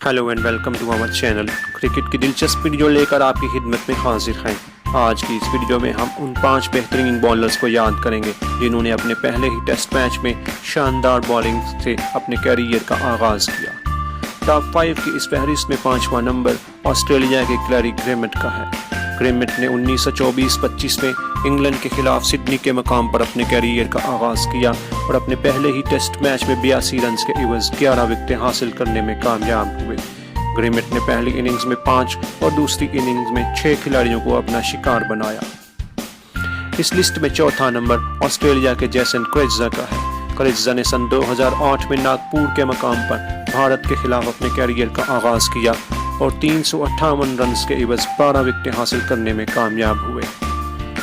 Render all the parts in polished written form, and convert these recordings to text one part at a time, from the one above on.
Hello and welcome to our channel. Cricket की दिलचस्प video लेकर आपकी खिदमत में हाजिर हैं। आज की इस वीडियो में हम उन 5 बेहतरीन बॉलर्स को याद करेंगे जिन्होंने अपने पहले ही टेस्ट मैच में शानदार बॉलिंग से अपने कैरियर का आगाज़ किया। टॉप 5 की इस फहरिस्त में 5वां नंबर ऑस्ट्रेलिया के क्लैरी ग्रेमेट का है। ग्रेमेट ने 1924-25 में इंग्लैंड के खिलाफ सिडनी के मकाम पर अपने कैरियर का आगाज़ किया और अपने पहले ही टेस्ट मैच में 82 रन के इवज़ 11 विकेटें हासिल करने में कामयाब हुए। ग्रेमेट ने पहली इनिंग्स में 5 और दूसरी इनिंग्स में 6 खिलाड़ियों को अपना शिकार बनाया। इस लिस्ट में चौथा नंबर ऑस्ट्रेलिया के जेसन क्रेज़ा का है। क्रेज़ा ने सन 2008 में नागपुर के मकाम पर भारत के खिलाफ अपने कैरियर का आगाज़ किया और 358 रन के इवज़ 12 विकेटें हासिल करने में कामयाब हुए।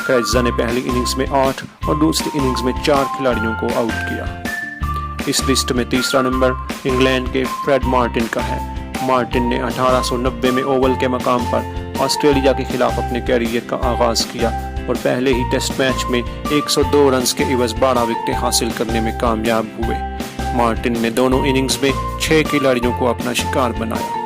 क्रेज़ा ने पहली इनिंग्स में 8 और दूसरी इनिंग्स में 4 खिलाड़ियों को आउट किया। इस लिस्ट में तीसरा नंबर इंग्लैंड के फ्रेड मार्टिन का है। मार्टिन ने 1890 में ओवल के मकाम पर ऑस्ट्रेलिया के खिलाफ अपने कैरियर का आगाज़ किया और पहले ही टेस्ट मैच में 102 रन के इवज़ 12 विकेटें हासिल करने में कामयाब हुए। मार्टिन ने दोनों इनिंग्स में 6 खिलाड़ियों को अपना शिकार बनाया।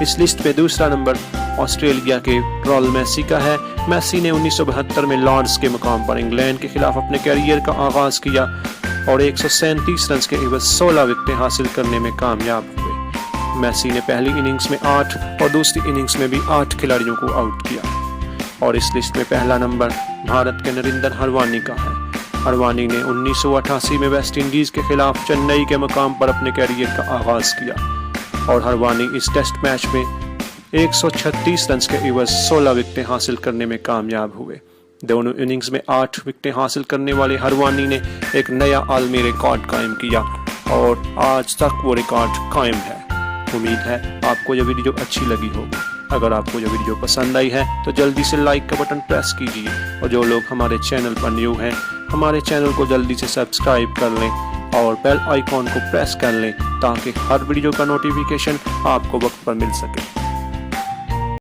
इस लिस्ट में दूसरा नंबर ऑस्ट्रेलिया के रॉल मेसी का है। मेसी ने 1972 में लॉर्ड्स के मकाम पर इंग्लैंड के खिलाफ अपने कैरियर का आगाज़ किया और 137 रन के इवज़ 16 विकेटें हासिल करने में कामयाब हुए। मेसी ने पहली इनिंग्स में 8 और दूसरी इनिंग्स में भी 8 खिलाड़ियों को आउट किया। और इस लिस्ट में पहला नंबर भारत के नरेंद्र हरवानी का है। हरवानी ने 1988 में वेस्ट इंडीज़ के खिलाफ चेन्नई के मकाम पर अपने कैरियर का आगाज़ किया और हरवानी इस टेस्ट मैच में 136 रन के इवज़ 16 विकेटें हासिल करने में कामयाब हुए। दोनों इनिंग्स में 8 विकेटें हासिल करने वाले हरवानी ने एक नया आलमी रिकॉर्ड कायम किया और आज तक वो रिकॉर्ड कायम है। उम्मीद है आपको यह वीडियो अच्छी लगी होगी। अगर आपको यह वीडियो पसंद आई है तो जल्दी से लाइक का बटन प्रेस कीजिए और जो लोग हमारे चैनल पर न्यू हैं हमारे चैनल को जल्दी से सब्सक्राइब कर लें और बेल आइकॉन को प्रेस कर लें ताकि हर वीडियो का नोटिफिकेशन आपको वक्त पर मिल सके।